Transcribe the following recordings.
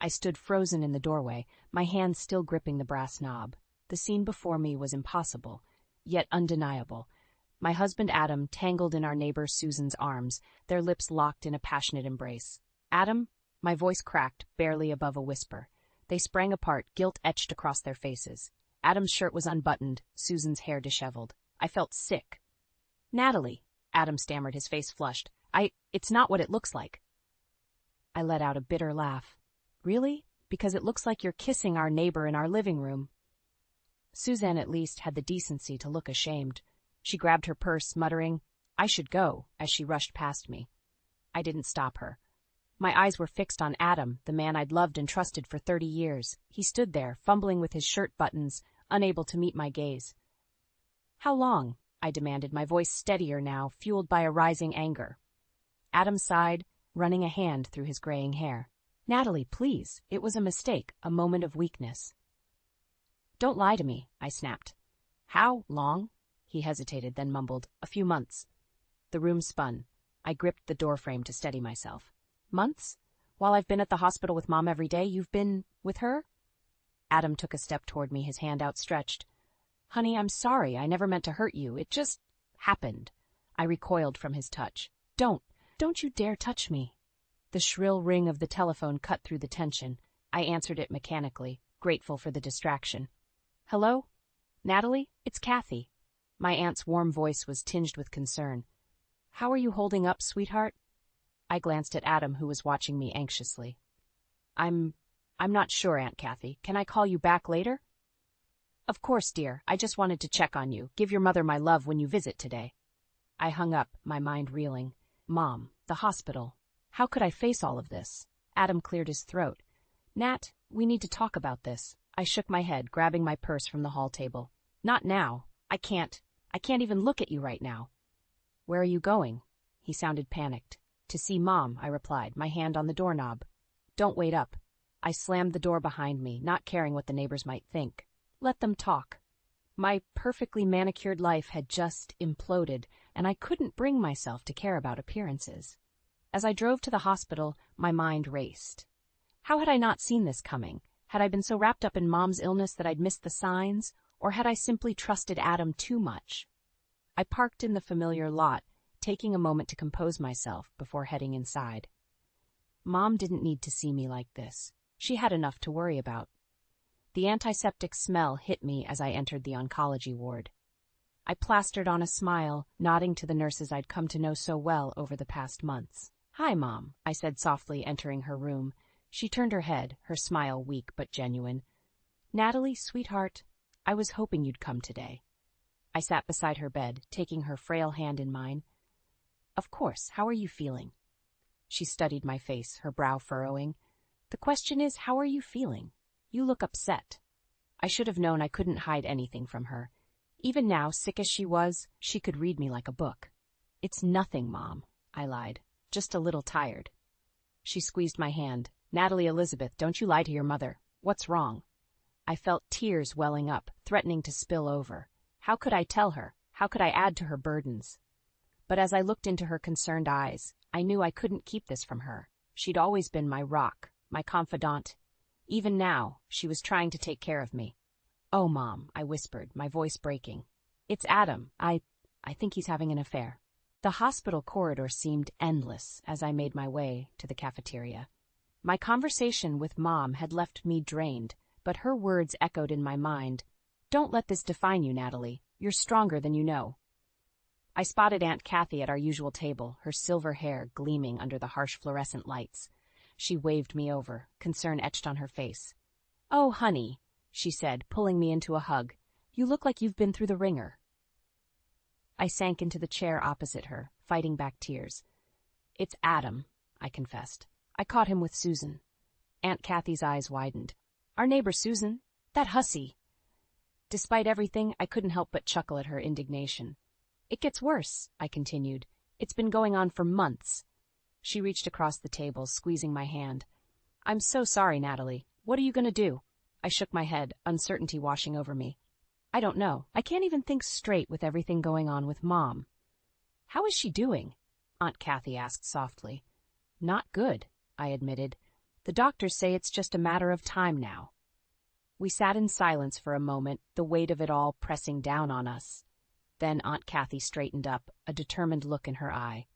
I stood frozen in the doorway, my hand still gripping the brass knob. The scene before me was impossible, yet undeniable. My husband Adam tangled in our neighbor Susan's arms, their lips locked in a passionate embrace. Adam? My voice cracked, barely above a whisper. They sprang apart, guilt etched across their faces. Adam's shirt was unbuttoned, Susan's hair disheveled. I felt sick. "Natalie," Adam stammered, his face flushed. It's not what it looks like." I let out a bitter laugh. "Really? Because it looks like you're kissing our neighbor in our living room." Suzanne at least had the decency to look ashamed. She grabbed her purse, muttering, "I should go," as she rushed past me. I didn't stop her. My eyes were fixed on Adam, the man I'd loved and trusted for 30 years. He stood there, fumbling with his shirt buttons, unable to meet my gaze. "How long?" I demanded, my voice steadier now, fueled by a rising anger. Adam sighed, running a hand through his graying hair. "Natalie, please. It was a mistake, a moment of weakness." "Don't lie to me," I snapped. "How long?" He hesitated, then mumbled, "A few months." The room spun. I gripped the doorframe to steady myself. "Months? While I've been at the hospital with Mom every day, you've been with her?" Adam took a step toward me, his hand outstretched. "Honey, I'm sorry. I never meant to hurt you. It just happened." I recoiled from his touch. Don't you dare touch me." The shrill ring of the telephone cut through the tension. I answered it mechanically, grateful for the distraction. "Hello? Natalie? It's Kathy." My aunt's warm voice was tinged with concern. "How are you holding up, sweetheart?" I glanced at Adam, who was watching me anxiously. I'm not sure, Aunt Kathy. Can I call you back later?" "Of course, dear. I just wanted to check on you. Give your mother my love when you visit today." I hung up, my mind reeling. Mom, the hospital. How could I face all of this? Adam cleared his throat. "Nat, we need to talk about this." I shook my head, grabbing my purse from the hall table. "Not now. I can't even look at you right now." "Where are you going?" He sounded panicked. "To see Mom," I replied, my hand on the doorknob. "Don't wait up." I slammed the door behind me, not caring what the neighbors might think. Let them talk. My perfectly manicured life had just imploded, and I couldn't bring myself to care about appearances. As I drove to the hospital, my mind raced. How had I not seen this coming? Had I been so wrapped up in Mom's illness that I'd missed the signs, or had I simply trusted Adam too much? I parked in the familiar lot, taking a moment to compose myself before heading inside. Mom didn't need to see me like this. She had enough to worry about. The antiseptic smell hit me as I entered the oncology ward. I plastered on a smile, nodding to the nurses I'd come to know so well over the past months. "Hi, Mom," I said softly, entering her room. She turned her head, her smile weak but genuine. "Natalie, sweetheart, I was hoping you'd come today." I sat beside her bed, taking her frail hand in mine. "Of course, how are you feeling?" She studied my face, her brow furrowing. "The question is, how are you feeling? You look upset." I should have known I couldn't hide anything from her. Even now, sick as she was, she could read me like a book. "It's nothing, Mom," I lied. "Just a little tired." She squeezed my hand. "Natalie Elizabeth, don't you lie to your mother. What's wrong?" I felt tears welling up, threatening to spill over. How could I tell her? How could I add to her burdens? But as I looked into her concerned eyes, I knew I couldn't keep this from her. She'd always been my rock, my confidant. Even now, she was trying to take care of me. "Oh, Mom," I whispered, my voice breaking. "It's Adam. I think he's having an affair." The hospital corridor seemed endless as I made my way to the cafeteria. My conversation with Mom had left me drained, but her words echoed in my mind. "Don't let this define you, Natalie. You're stronger than you know." I spotted Aunt Kathy at our usual table, her silver hair gleaming under the harsh fluorescent lights. She waved me over, concern etched on her face. "Oh, honey," she said, pulling me into a hug. "You look like you've been through the ringer." I sank into the chair opposite her, fighting back tears. "It's Adam," I confessed. "I caught him with Susan." Aunt Kathy's eyes widened. "Our neighbor Susan? That hussy." Despite everything, I couldn't help but chuckle at her indignation. "It gets worse," I continued. "It's been going on for months." She reached across the table, squeezing my hand. "I'm so sorry, Natalie. What are you going to do?" I shook my head, uncertainty washing over me. "I don't know. I can't even think straight with everything going on with Mom." "How is she doing?" Aunt Kathy asked softly. "Not good," I admitted. The doctors say it's just a matter of time now. We sat in silence for a moment, the weight of it all pressing down on us. Then Aunt Kathy straightened up, a determined look in her eye.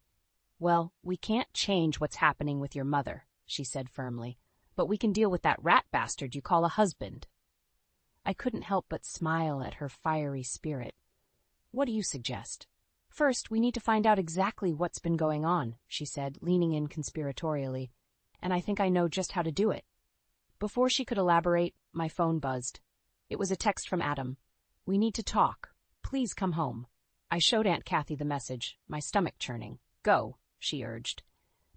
"Well, we can't change what's happening with your mother," she said firmly, "but we can deal with that rat bastard you call a husband." I couldn't help but smile at her fiery spirit. "What do you suggest?" "First, we need to find out exactly what's been going on," she said, leaning in conspiratorially, "and I think I know just how to do it." Before she could elaborate, my phone buzzed. It was a text from Adam. "We need to talk. Please come home." I showed Aunt Kathy the message, my stomach churning. "Go," she urged.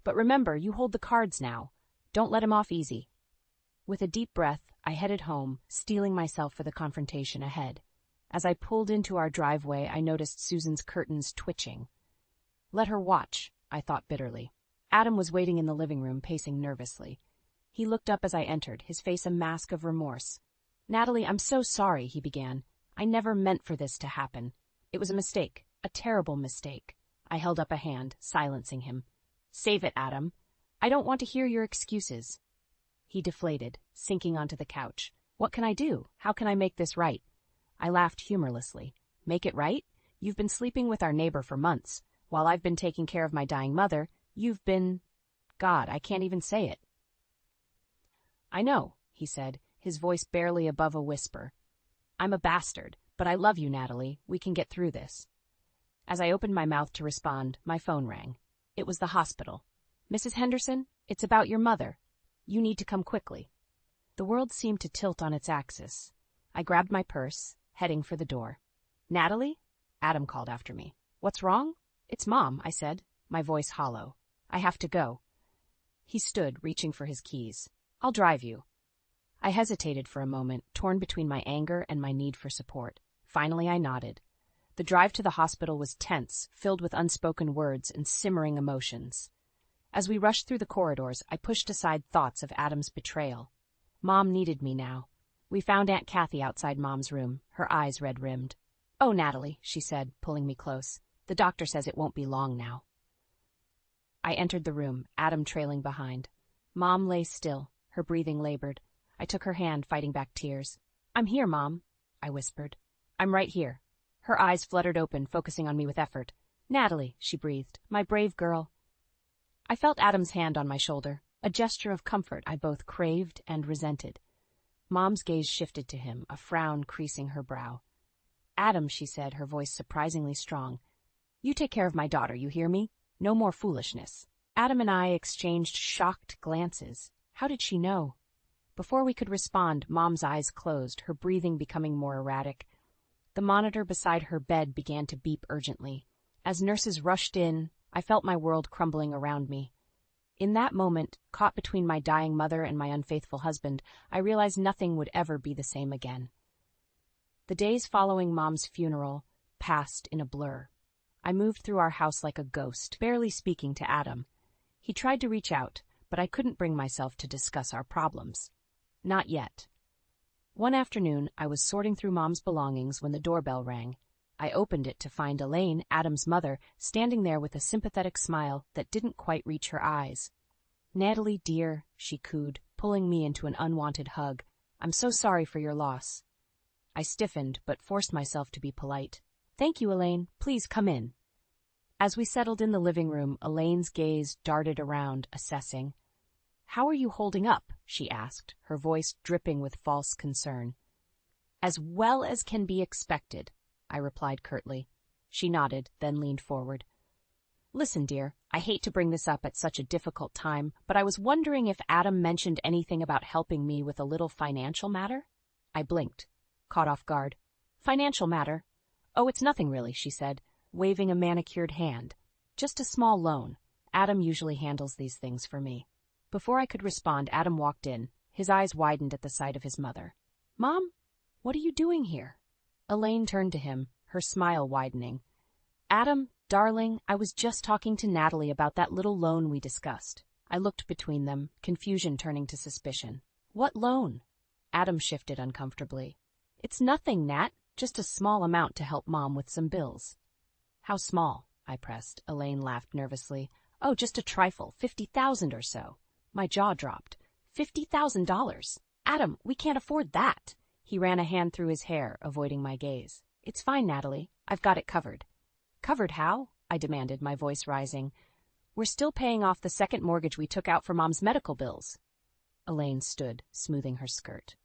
"But remember, you hold the cards now. Don't let him off easy." With a deep breath, I headed home, steeling myself for the confrontation ahead. As I pulled into our driveway, I noticed Susan's curtains twitching. Let her watch, I thought bitterly. Adam was waiting in the living room, pacing nervously. He looked up as I entered, his face a mask of remorse. "Natalie, I'm so sorry," he began. "I never meant for this to happen. It was a mistake, a terrible mistake." I held up a hand, silencing him. "Save it, Adam. I don't want to hear your excuses." He deflated, sinking onto the couch. "What can I do? How can I make this right?" I laughed humorlessly. "Make it right? You've been sleeping with our neighbor for months. While I've been taking care of my dying mother, you've been... God, I can't even say it." "I know," he said, his voice barely above a whisper. "I'm a bastard, but I love you, Natalie. We can get through this." As I opened my mouth to respond, my phone rang. It was the hospital. "Mrs. Henderson, it's about your mother. You need to come quickly." The world seemed to tilt on its axis. I grabbed my purse, heading for the door. "Natalie?" Adam called after me. "What's wrong?" "It's Mom," I said, my voice hollow. "I have to go." He stood, reaching for his keys. "I'll drive you." I hesitated for a moment, torn between my anger and my need for support. Finally, I nodded. The drive to the hospital was tense, filled with unspoken words and simmering emotions. As we rushed through the corridors, I pushed aside thoughts of Adam's betrayal. Mom needed me now. We found Aunt Kathy outside Mom's room, her eyes red-rimmed. "Oh, Natalie," she said, pulling me close. "The doctor says it won't be long now." I entered the room, Adam trailing behind. Mom lay still, her breathing labored. I took her hand, fighting back tears. "I'm here, Mom," I whispered. "I'm right here." Her eyes fluttered open, focusing on me with effort. "Natalie," she breathed, "my brave girl." I felt Adam's hand on my shoulder, a gesture of comfort I both craved and resented. Mom's gaze shifted to him, a frown creasing her brow. "Adam," she said, her voice surprisingly strong, "you take care of my daughter, you hear me? No more foolishness." Adam and I exchanged shocked glances. How did she know? Before we could respond, Mom's eyes closed, her breathing becoming more erratic. The monitor beside her bed began to beep urgently. As nurses rushed in, I felt my world crumbling around me. In that moment, caught between my dying mother and my unfaithful husband, I realized nothing would ever be the same again. The days following Mom's funeral passed in a blur. I moved through our house like a ghost, barely speaking to Adam. He tried to reach out, but I couldn't bring myself to discuss our problems. Not yet. One afternoon, I was sorting through Mom's belongings when the doorbell rang. I opened it to find Elaine, Adam's mother, standing there with a sympathetic smile that didn't quite reach her eyes. "Natalie, dear," she cooed, pulling me into an unwanted hug. "I'm so sorry for your loss." I stiffened, but forced myself to be polite. "Thank you, Elaine. Please come in." As we settled in the living room, Elaine's gaze darted around, assessing. "How are you holding up?" she asked, her voice dripping with false concern. "As well as can be expected," I replied curtly. She nodded, then leaned forward. "Listen, dear, I hate to bring this up at such a difficult time, but I was wondering if Adam mentioned anything about helping me with a little financial matter?" I blinked, caught off guard. "Financial matter? Oh, it's nothing really," she said, waving a manicured hand. "Just a small loan. Adam usually handles these things for me." Before I could respond, Adam walked in. His eyes widened at the sight of his mother. "Mom, what are you doing here?" Elaine turned to him, her smile widening. "Adam, darling, I was just talking to Natalie about that little loan we discussed." I looked between them, confusion turning to suspicion. "What loan?" Adam shifted uncomfortably. "It's nothing, Nat. Just a small amount to help Mom with some bills." "How small?" I pressed. Elaine laughed nervously. "Oh, just a trifle, 50,000 or so." My jaw dropped. $50,000. Adam, we can't afford that. He ran a hand through his hair, avoiding my gaze. It's fine, Natalie. I've got it covered. Covered how? I demanded, my voice rising. We're still paying off the second mortgage we took out for Mom's medical bills. Elaine stood, smoothing her skirt.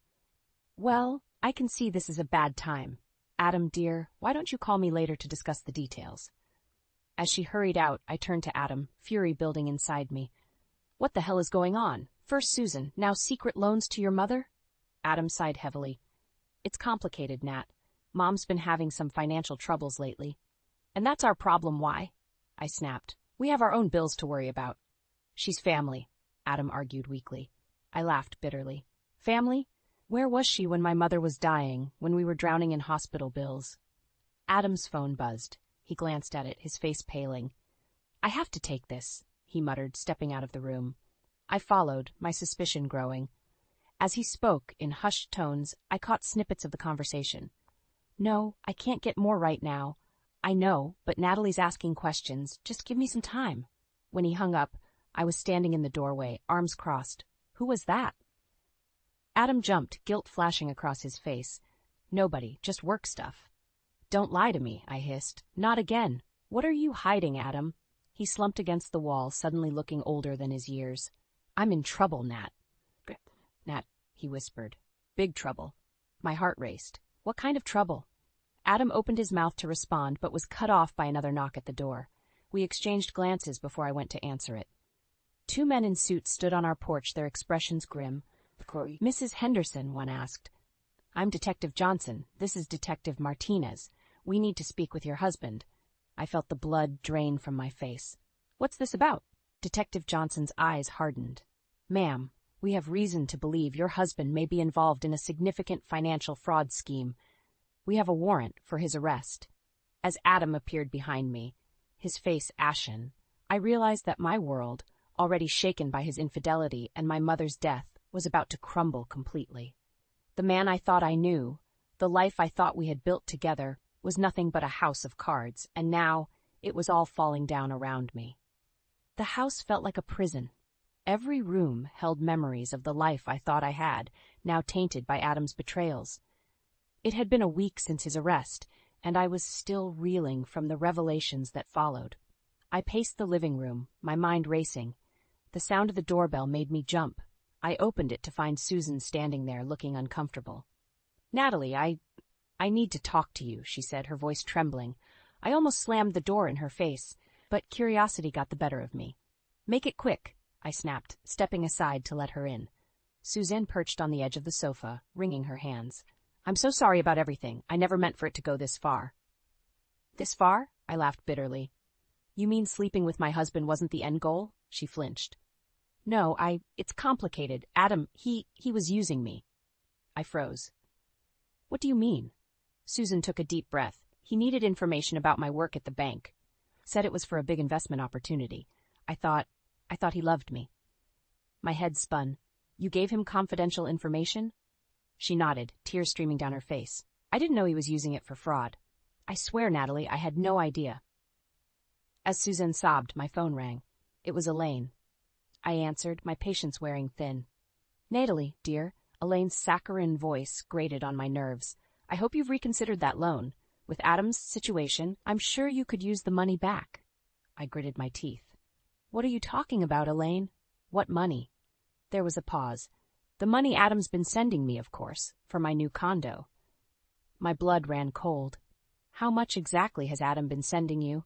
Well, I can see this is a bad time. Adam, dear, why don't you call me later to discuss the details? As she hurried out, I turned to Adam, fury building inside me. What the hell is going on? First Susan, now secret loans to your mother? Adam sighed heavily. It's complicated, Nat. Mom's been having some financial troubles lately. And that's our problem, why? I snapped. We have our own bills to worry about. She's family, Adam argued weakly. I laughed bitterly. Family? Where was she when my mother was dying, when we were drowning in hospital bills? Adam's phone buzzed. He glanced at it, his face paling. I have to take this, he muttered, stepping out of the room. I followed, my suspicion growing. As he spoke, in hushed tones, I caught snippets of the conversation. No, I can't get more right now. I know, but Natalie's asking questions. Just give me some time. When he hung up, I was standing in the doorway, arms crossed. Who was that? Adam jumped, guilt flashing across his face. Nobody, just work stuff. Don't lie to me, I hissed. Not again. What are you hiding, Adam? He slumped against the wall, suddenly looking older than his years. I'm in trouble, Nat. Nat, he whispered. Big trouble. My heart raced. What kind of trouble? Adam opened his mouth to respond, but was cut off by another knock at the door. We exchanged glances before I went to answer it. Two men in suits stood on our porch, their expressions grim. Mrs. Henderson, one asked. I'm Detective Johnson. This is Detective Martinez. We need to speak with your husband. I felt the blood drain from my face. What's this about? Detective Johnson's eyes hardened. Ma'am, we have reason to believe your husband may be involved in a significant financial fraud scheme. We have a warrant for his arrest. As Adam appeared behind me, his face ashen, I realized that my world, already shaken by his infidelity and my mother's death, was about to crumble completely. The man I thought I knew, the life I thought we had built together, was nothing but a house of cards, and now it was all falling down around me. The house felt like a prison. Every room held memories of the life I thought I had, now tainted by Adam's betrayals. It had been a week since his arrest, and I was still reeling from the revelations that followed. I paced the living room, my mind racing. The sound of the doorbell made me jump. I opened it to find Susan standing there, looking uncomfortable. Natalie, I need to talk to you, she said, her voice trembling. I almost slammed the door in her face, but curiosity got the better of me. Make it quick, I snapped, stepping aside to let her in. Suzanne perched on the edge of the sofa, wringing her hands. I'm so sorry about everything. I never meant for it to go this far. This far? I laughed bitterly. You mean sleeping with my husband wasn't the end goal? She flinched. No, it's complicated. Adam, he was using me. I froze. What do you mean? Susan took a deep breath. He needed information about my work at the bank. Said it was for a big investment opportunity. I thought he loved me. My head spun. You gave him confidential information? She nodded, tears streaming down her face. I didn't know he was using it for fraud. I swear, Natalie, I had no idea. As Susan sobbed, my phone rang. It was Elaine. I answered, my patience wearing thin. Natalie, dear, Elaine's saccharine voice grated on my nerves. I hope you've reconsidered that loan. With Adam's situation, I'm sure you could use the money back. I gritted my teeth. What are you talking about, Elaine? What money? There was a pause. The money Adam's been sending me, of course, for my new condo. My blood ran cold. How much exactly has Adam been sending you?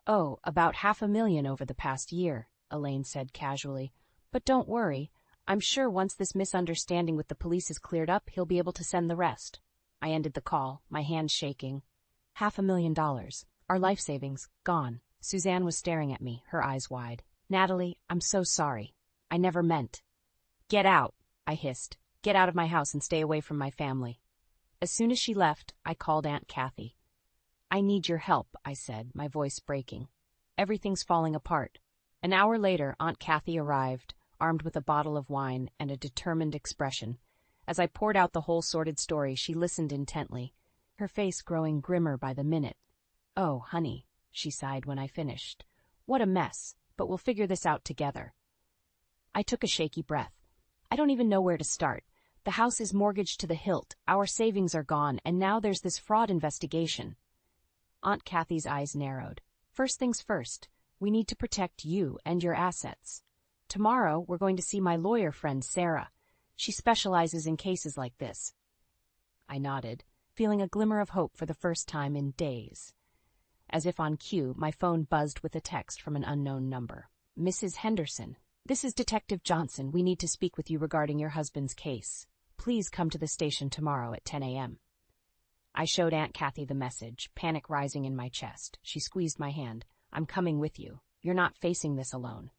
Oh, about $500,000 over the past year, Elaine said casually. But don't worry. I'm sure once this misunderstanding with the police is cleared up, he'll be able to send the rest. I ended the call, my hands shaking. $500,000. Our life savings, gone. Suzanne was staring at me, her eyes wide. Natalie, I'm so sorry. I never meant. Get out, I hissed. Get out of my house and stay away from my family. As soon as she left, I called Aunt Kathy. I need your help, I said, my voice breaking. Everything's falling apart. An hour later, Aunt Kathy arrived, armed with a bottle of wine and a determined expression. As I poured out the whole sordid story, she listened intently, her face growing grimmer by the minute. Oh, honey, she sighed when I finished. What a mess, but we'll figure this out together. I took a shaky breath. I don't even know where to start. The house is mortgaged to the hilt, our savings are gone, and now there's this fraud investigation. Aunt Kathy's eyes narrowed. First things first, we need to protect you and your assets. Tomorrow, we're going to see my lawyer friend, Sarah. She specializes in cases like this. I nodded, feeling a glimmer of hope for the first time in days. As if on cue, my phone buzzed with a text from an unknown number. Mrs. Henderson, this is Detective Johnson. We need to speak with you regarding your husband's case. Please come to the station tomorrow at 10 a.m. I showed Aunt Kathy the message, panic rising in my chest. She squeezed my hand. I'm coming with you. You're not facing this alone.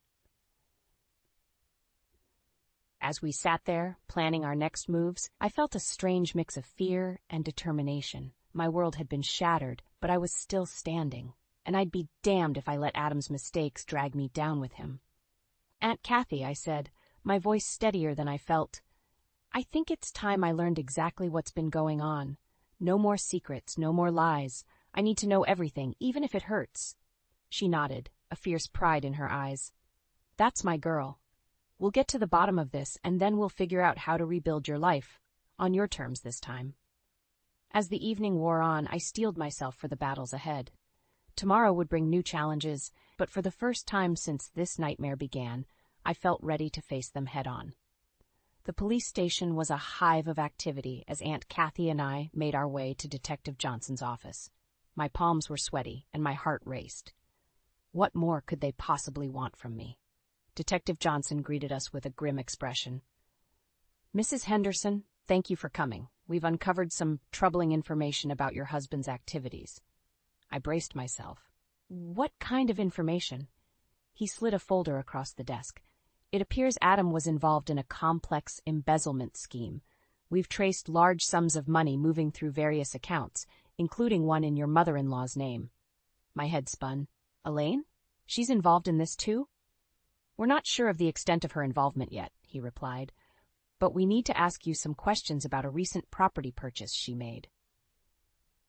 As we sat there, planning our next moves, I felt a strange mix of fear and determination. My world had been shattered, but I was still standing, and I'd be damned if I let Adam's mistakes drag me down with him. Aunt Kathy, I said, my voice steadier than I felt, I think it's time I learned exactly what's been going on. No more secrets, no more lies. I need to know everything, even if it hurts. She nodded, a fierce pride in her eyes. That's my girl. We'll get to the bottom of this, and then we'll figure out how to rebuild your life, on your terms this time. As the evening wore on, I steeled myself for the battles ahead. Tomorrow would bring new challenges, but for the first time since this nightmare began, I felt ready to face them head-on. The police station was a hive of activity as Aunt Kathy and I made our way to Detective Johnson's office. My palms were sweaty, and my heart raced. What more could they possibly want from me? Detective Johnson greeted us with a grim expression. Mrs. Henderson, thank you for coming. We've uncovered some troubling information about your husband's activities. I braced myself. What kind of information? He slid a folder across the desk. It appears Adam was involved in a complex embezzlement scheme. We've traced large sums of money moving through various accounts, including one in your mother-in-law's name. My head spun. Elaine? She's involved in this too? We're not sure of the extent of her involvement yet, he replied, but we need to ask you some questions about a recent property purchase she made.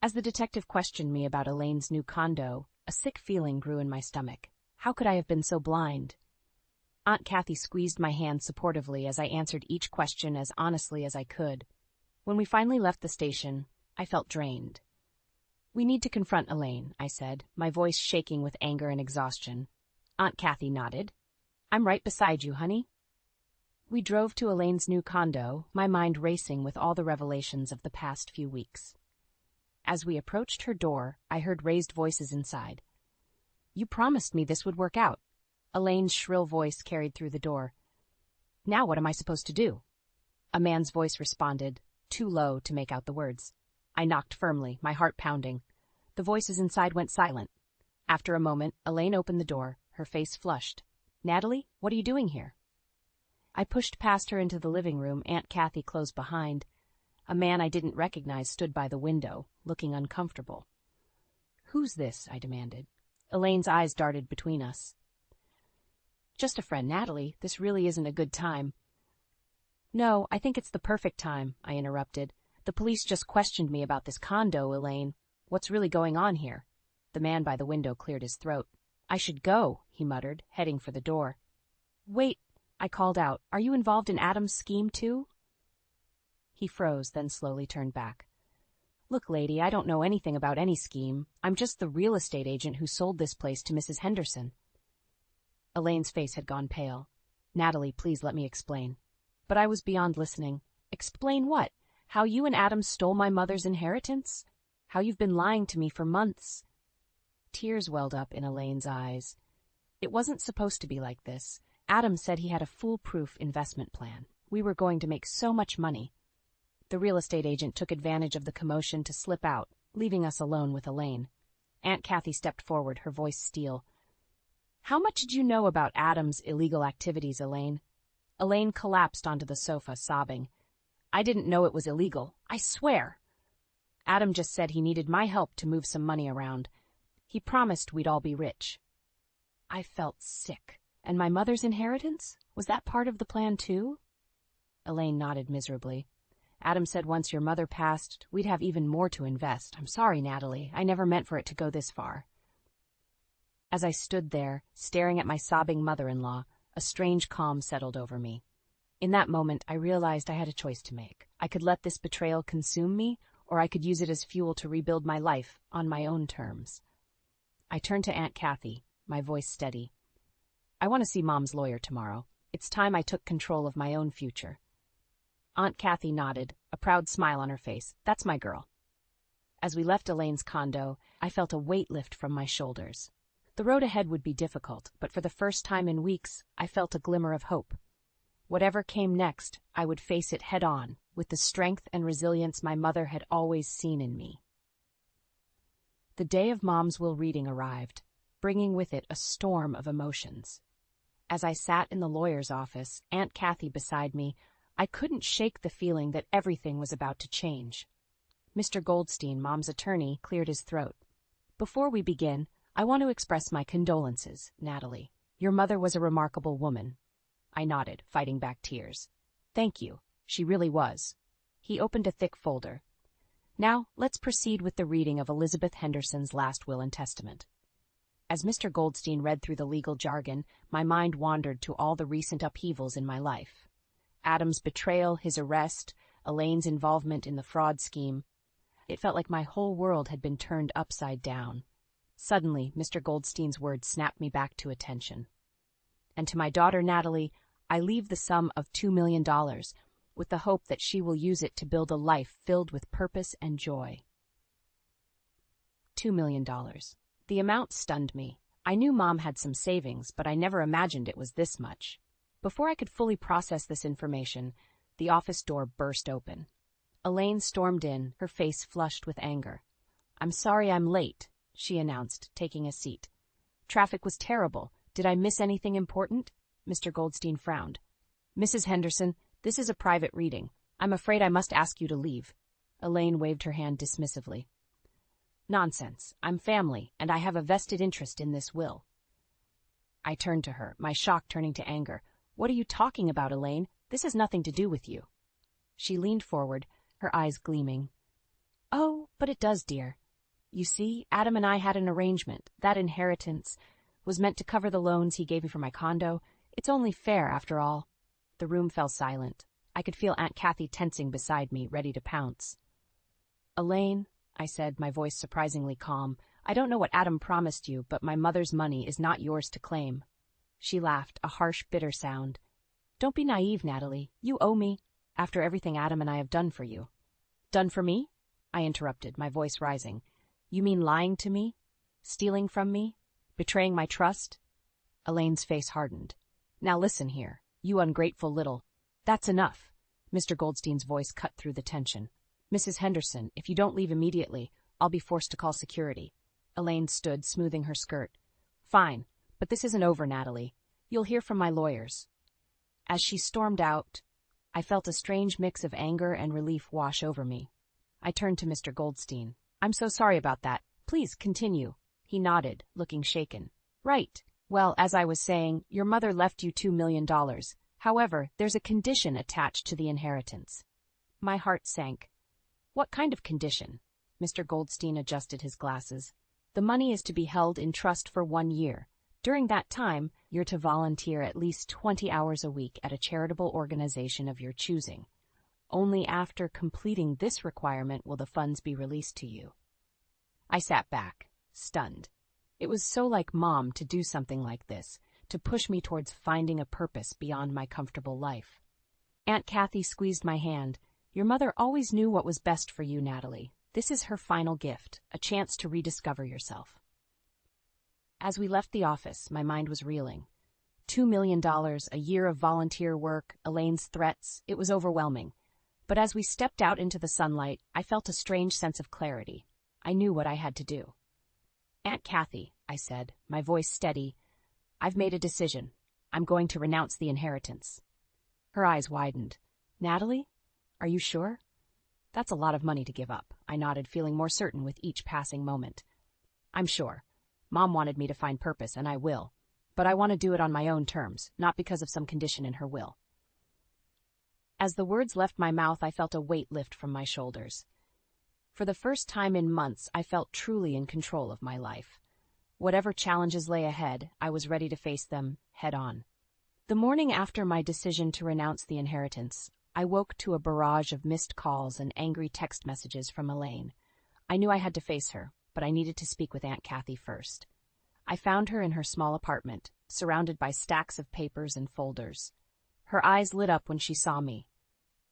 As the detective questioned me about Elaine's new condo, a sick feeling grew in my stomach. How could I have been so blind? Aunt Kathy squeezed my hand supportively as I answered each question as honestly as I could. When we finally left the station, I felt drained. We need to confront Elaine, I said, my voice shaking with anger and exhaustion. Aunt Kathy nodded. I'm right beside you, honey. We drove to Elaine's new condo, my mind racing with all the revelations of the past few weeks. As we approached her door, I heard raised voices inside. You promised me this would work out. Elaine's shrill voice carried through the door. Now what am I supposed to do? A man's voice responded, too low to make out the words. I knocked firmly, my heart pounding. The voices inside went silent. After a moment, Elaine opened the door, her face flushed. Natalie, what are you doing here? I pushed past her into the living room, Aunt Kathy close behind. A man I didn't recognize stood by the window, looking uncomfortable. Who's this? I demanded. Elaine's eyes darted between us. Just a friend, Natalie. This really isn't a good time. No, I think it's the perfect time, I interrupted. The police just questioned me about this condo, Elaine. What's really going on here? The man by the window cleared his throat. I should go, he muttered, heading for the door. Wait, I called out. Are you involved in Adam's scheme, too? He froze, then slowly turned back. Look, lady, I don't know anything about any scheme. I'm just the real estate agent who sold this place to Mrs. Henderson. Elaine's face had gone pale. Natalie, please let me explain. But I was beyond listening. Explain what? How you and Adam stole my mother's inheritance? How you've been lying to me for months? Tears welled up in Elaine's eyes. It wasn't supposed to be like this. Adam said he had a foolproof investment plan. We were going to make so much money. The real estate agent took advantage of the commotion to slip out, leaving us alone with Elaine. Aunt Kathy stepped forward, her voice steel. How much did you know about Adam's illegal activities, Elaine? Elaine collapsed onto the sofa, sobbing. I didn't know it was illegal. I swear. Adam just said he needed my help to move some money around. He promised we'd all be rich. I felt sick. And my mother's inheritance? Was that part of the plan, too? Elaine nodded miserably. Adam said once your mother passed, we'd have even more to invest. I'm sorry, Natalie. I never meant for it to go this far. As I stood there, staring at my sobbing mother-in-law, a strange calm settled over me. In that moment, I realized I had a choice to make. I could let this betrayal consume me, or I could use it as fuel to rebuild my life on my own terms. I turned to Aunt Kathy, my voice steady. I want to see Mom's lawyer tomorrow. It's time I took control of my own future. Aunt Kathy nodded, a proud smile on her face. That's my girl. As we left Elaine's condo, I felt a weight lift from my shoulders. The road ahead would be difficult, but for the first time in weeks, I felt a glimmer of hope. Whatever came next, I would face it head-on, with the strength and resilience my mother had always seen in me. The day of Mom's will reading arrived, bringing with it a storm of emotions. As I sat in the lawyer's office, Aunt Kathy beside me, I couldn't shake the feeling that everything was about to change. Mr. Goldstein, Mom's attorney, cleared his throat. Before we begin, I want to express my condolences, Natalie. Your mother was a remarkable woman. I nodded, fighting back tears. Thank you. She really was. He opened a thick folder. Now, let's proceed with the reading of Elizabeth Henderson's last will and testament. As Mr. Goldstein read through the legal jargon, my mind wandered to all the recent upheavals in my life. Adam's betrayal, his arrest, Elaine's involvement in the fraud scheme. It felt like my whole world had been turned upside down. Suddenly, Mr. Goldstein's words snapped me back to attention. And to my daughter, Natalie, I leave the sum of $2 million, with the hope that she will use it to build a life filled with purpose and joy. $2 million. The amount stunned me. I knew Mom had some savings, but I never imagined it was this much. Before I could fully process this information, the office door burst open. Elaine stormed in, her face flushed with anger. I'm sorry I'm late, she announced, taking a seat. Traffic was terrible. Did I miss anything important? Mr. Goldstein frowned. Mrs. Henderson, this is a private reading. I'm afraid I must ask you to leave. Elaine waved her hand dismissively. Nonsense. I'm family, and I have a vested interest in this will. I turned to her, my shock turning to anger. What are you talking about, Elaine? This has nothing to do with you. She leaned forward, her eyes gleaming. Oh, but it does, dear. You see, Adam and I had an arrangement. That inheritance was meant to cover the loans he gave me for my condo. It's only fair, after all. The room fell silent. I could feel Aunt Kathy tensing beside me, ready to pounce. Elaine, I said, my voice surprisingly calm, I don't know what Adam promised you, but my mother's money is not yours to claim. She laughed, a harsh, bitter sound. Don't be naive, Natalie. You owe me, after everything Adam and I have done for you. Done for me? I interrupted, my voice rising. You mean lying to me? Stealing from me? Betraying my trust? Elaine's face hardened. Now listen here, you ungrateful little... That's enough. Mr. Goldstein's voice cut through the tension. Mrs. Henderson, if you don't leave immediately, I'll be forced to call security. Elaine stood, smoothing her skirt. Fine, but this isn't over, Natalie. You'll hear from my lawyers. As she stormed out, I felt a strange mix of anger and relief wash over me. I turned to Mr. Goldstein. I'm so sorry about that. Please continue. He nodded, looking shaken. Right. Well, as I was saying, your mother left you $2 million. However, there's a condition attached to the inheritance. My heart sank. What kind of condition? Mr. Goldstein adjusted his glasses. The money is to be held in trust for 1 year. During that time, you're to volunteer at least 20 hours a week at a charitable organization of your choosing. Only after completing this requirement will the funds be released to you. I sat back, stunned. It was so like Mom to do something like this, to push me towards finding a purpose beyond my comfortable life. Aunt Kathy squeezed my hand. Your mother always knew what was best for you, Natalie. This is her final gift, a chance to rediscover yourself. As we left the office, my mind was reeling. $2 million, a year of volunteer work, Elaine's threats, it was overwhelming. But as we stepped out into the sunlight, I felt a strange sense of clarity. I knew what I had to do. Aunt Kathy, I said, my voice steady, I've made a decision. I'm going to renounce the inheritance. Her eyes widened. Natalie? Are you sure? That's a lot of money to give up, I nodded, feeling more certain with each passing moment. I'm sure. Mom wanted me to find purpose, and I will. But I want to do it on my own terms, not because of some condition in her will. As the words left my mouth, I felt a weight lift from my shoulders. For the first time in months, I felt truly in control of my life. Whatever challenges lay ahead, I was ready to face them head on. The morning after my decision to renounce the inheritance, I woke to a barrage of missed calls and angry text messages from Elaine. I knew I had to face her, but I needed to speak with Aunt Kathy first. I found her in her small apartment, surrounded by stacks of papers and folders. Her eyes lit up when she saw me.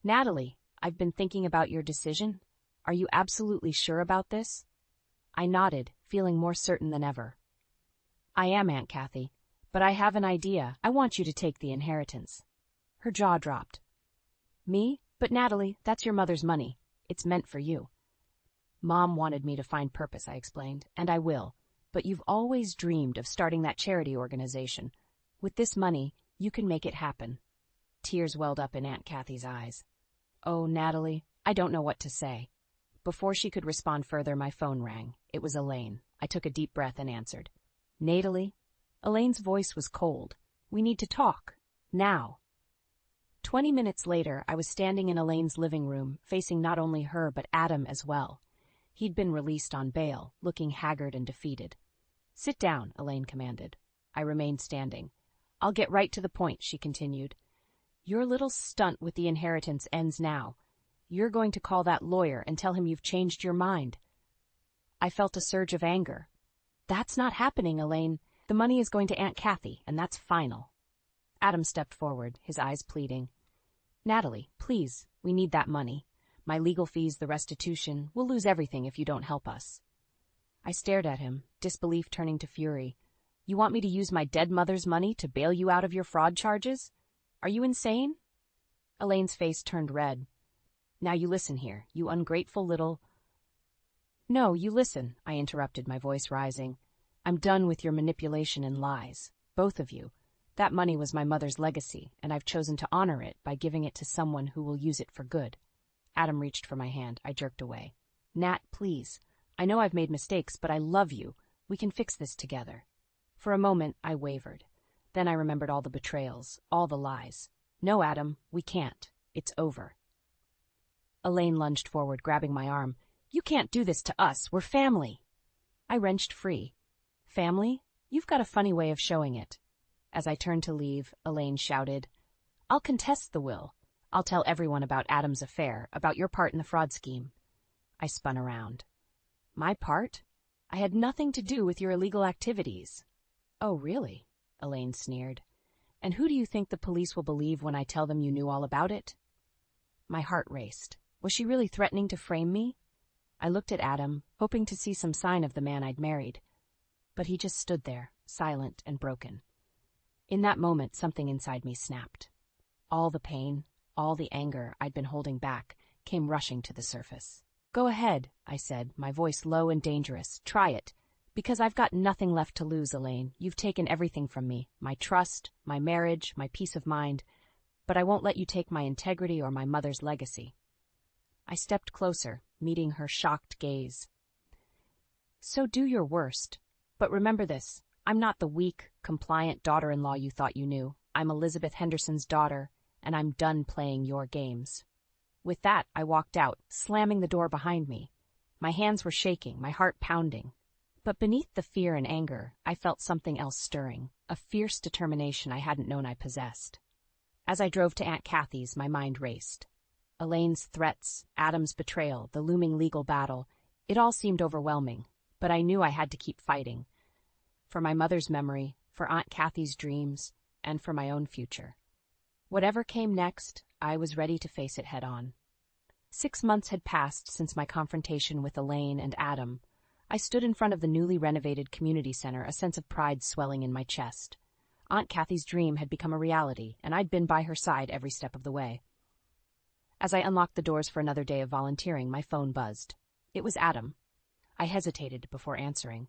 "Natalie, I've been thinking about your decision. Are you absolutely sure about this?" I nodded, feeling more certain than ever. "I am, Aunt Kathy, but I have an idea. I want you to take the inheritance." Her jaw dropped. "Me? But Natalie, that's your mother's money. It's meant for you." "Mom wanted me to find purpose," I explained, "and I will. But you've always dreamed of starting that charity organization. With this money, you can make it happen." Tears welled up in Aunt Kathy's eyes. "Oh, Natalie, I don't know what to say." Before she could respond further, my phone rang. It was Elaine. I took a deep breath and answered. "Natalie?" Elaine's voice was cold. "We need to talk. Now." 20 minutes later, I was standing in Elaine's living room, facing not only her but Adam as well. He'd been released on bail, looking haggard and defeated. "Sit down," Elaine commanded. I remained standing. "I'll get right to the point," she continued. "Your little stunt with the inheritance ends now. You're going to call that lawyer and tell him you've changed your mind." I felt a surge of anger. "That's not happening, Elaine. The money is going to Aunt Kathy, and that's final." Adam stepped forward, his eyes pleading. "Natalie, please, we need that money. My legal fees, the restitution, we'll lose everything if you don't help us." I stared at him, disbelief turning to fury. "You want me to use my dead mother's money to bail you out of your fraud charges? Are you insane?" Elaine's face turned red. "Now you listen here, you ungrateful little—" "No, you listen," I interrupted, my voice rising. "I'm done with your manipulation and lies, both of you. That money was my mother's legacy, and I've chosen to honor it by giving it to someone who will use it for good." Adam reached for my hand. I jerked away. "Nat, please. I know I've made mistakes, but I love you. We can fix this together." For a moment, I wavered. Then I remembered all the betrayals, all the lies. "No, Adam, we can't. It's over." Elaine lunged forward, grabbing my arm. "You can't do this to us. We're family." I wrenched free. "Family? You've got a funny way of showing it." As I turned to leave, Elaine shouted, "I'll contest the will. I'll tell everyone about Adam's affair, about your part in the fraud scheme." I spun around. "My part? I had nothing to do with your illegal activities." "Oh, really?" Elaine sneered. "And who do you think the police will believe when I tell them you knew all about it?" My heart raced. Was she really threatening to frame me? I looked at Adam, hoping to see some sign of the man I'd married. But he just stood there, silent and broken. In that moment, something inside me snapped. All the pain, all the anger I'd been holding back, came rushing to the surface. "Go ahead," I said, my voice low and dangerous. "Try it. Because I've got nothing left to lose, Elaine. You've taken everything from me, my trust, my marriage, my peace of mind. But I won't let you take my integrity or my mother's legacy." I stepped closer, meeting her shocked gaze. "So do your worst. But remember this. I'm not the weak, compliant daughter-in-law you thought you knew. I'm Elizabeth Henderson's daughter, and I'm done playing your games." With that, I walked out, slamming the door behind me. My hands were shaking, my heart pounding. But beneath the fear and anger, I felt something else stirring, a fierce determination I hadn't known I possessed. As I drove to Aunt Kathy's, my mind raced. Elaine's threats, Adam's betrayal, the looming legal battle, it all seemed overwhelming, but I knew I had to keep fighting. For my mother's memory, for Aunt Kathy's dreams, and for my own future. Whatever came next, I was ready to face it head-on. 6 months had passed since my confrontation with Elaine and Adam. I stood in front of the newly renovated community center, a sense of pride swelling in my chest. Aunt Kathy's dream had become a reality, and I'd been by her side every step of the way. As I unlocked the doors for another day of volunteering, my phone buzzed. It was Adam. I hesitated before answering.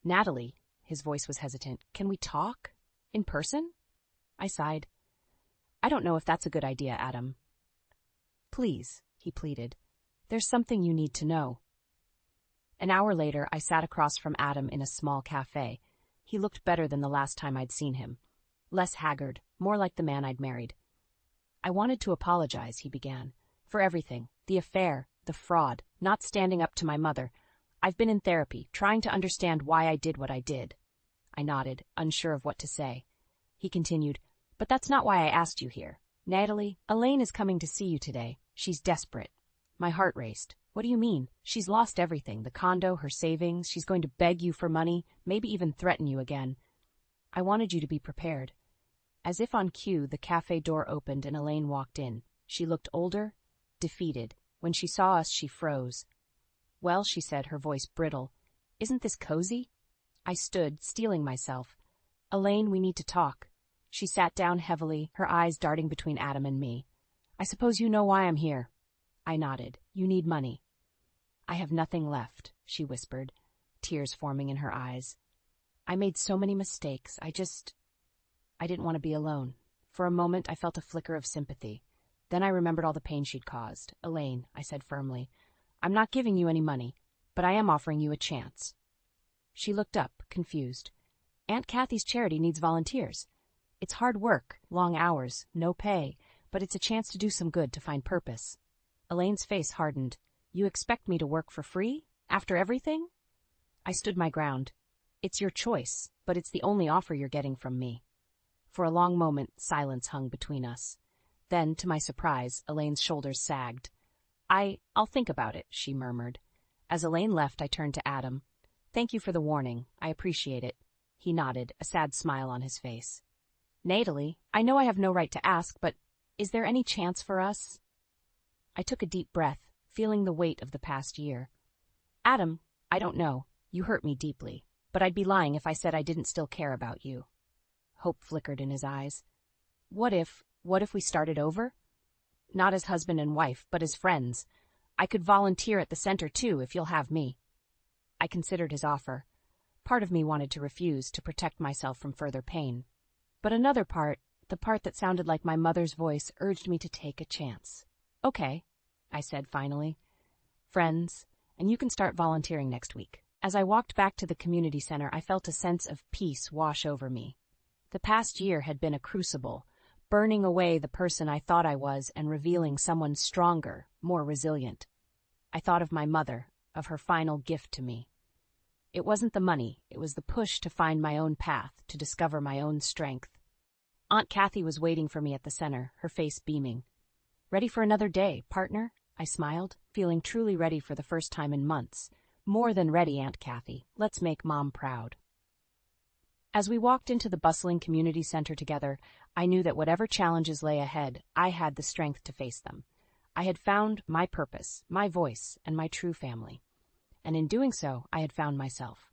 "Natalie," his voice was hesitant, "can we talk? In person?" I sighed. "I don't know if that's a good idea, Adam." "Please," he pleaded. "There's something you need to know." An hour later, I sat across from Adam in a small cafe. He looked better than the last time I'd seen him. Less haggard, more like the man I'd married. "I wanted to apologize," he began, "for everything, the affair, the fraud, not standing up to my mother. I've been in therapy, trying to understand why I did what I did." I nodded, unsure of what to say. He continued, "But that's not why I asked you here. Natalie, Elaine is coming to see you today. She's desperate." My heart raced. "What do you mean? She's lost everything, the condo, her savings. She's going to beg you for money, maybe even threaten you again." "I wanted you to be prepared." As if on cue, the cafe door opened and Elaine walked in. She looked older, defeated. When she saw us, she froze. "Well," she said, her voice brittle, "isn't this cozy?" I stood, steeling myself. "Elaine, we need to talk." She sat down heavily, her eyes darting between Adam and me. "I suppose you know why I'm here." I nodded. "You need money." "I have nothing left," she whispered, tears forming in her eyes. "I made so many mistakes. I didn't want to be alone." For a moment, I felt a flicker of sympathy. Then I remembered all the pain she'd caused. "Elaine," I said firmly, "I'm not giving you any money, but I am offering you a chance." She looked up, confused. "Aunt Kathy's charity needs volunteers. It's hard work, long hours, no pay, but it's a chance to do some good, to find purpose." Elaine's face hardened. "You expect me to work for free? After everything?" I stood my ground. "It's your choice, but it's the only offer you're getting from me." For a long moment, silence hung between us. Then, to my surprise, Elaine's shoulders sagged. I'll think about it," she murmured. As Elaine left, I turned to Adam. "Thank you for the warning. I appreciate it." He nodded, a sad smile on his face. "Natalie, I know I have no right to ask, but is there any chance for us?" I took a deep breath, feeling the weight of the past year. "Adam, I don't know. You hurt me deeply, but I'd be lying if I said I didn't still care about you." Hope flickered in his eyes. What if we started over? Not as husband and wife, but as friends. I could volunteer at the center too, if you'll have me." I considered his offer. Part of me wanted to refuse, to protect myself from further pain. But another part, the part that sounded like my mother's voice, urged me to take a chance. "Okay," I said finally. "Friends, and you can start volunteering next week." As I walked back to the community center, I felt a sense of peace wash over me. The past year had been a crucible, burning away the person I thought I was and revealing someone stronger, more resilient. I thought of my mother, of her final gift to me. It wasn't the money, it was the push to find my own path, to discover my own strength. Aunt Kathy was waiting for me at the center, her face beaming. "Ready for another day, partner?" I smiled, feeling truly ready for the first time in months. "More than ready, Aunt Kathy. Let's make Mom proud." As we walked into the bustling community center together, I knew that whatever challenges lay ahead, I had the strength to face them. I had found my purpose, my voice, and my true family. And in doing so, I had found myself.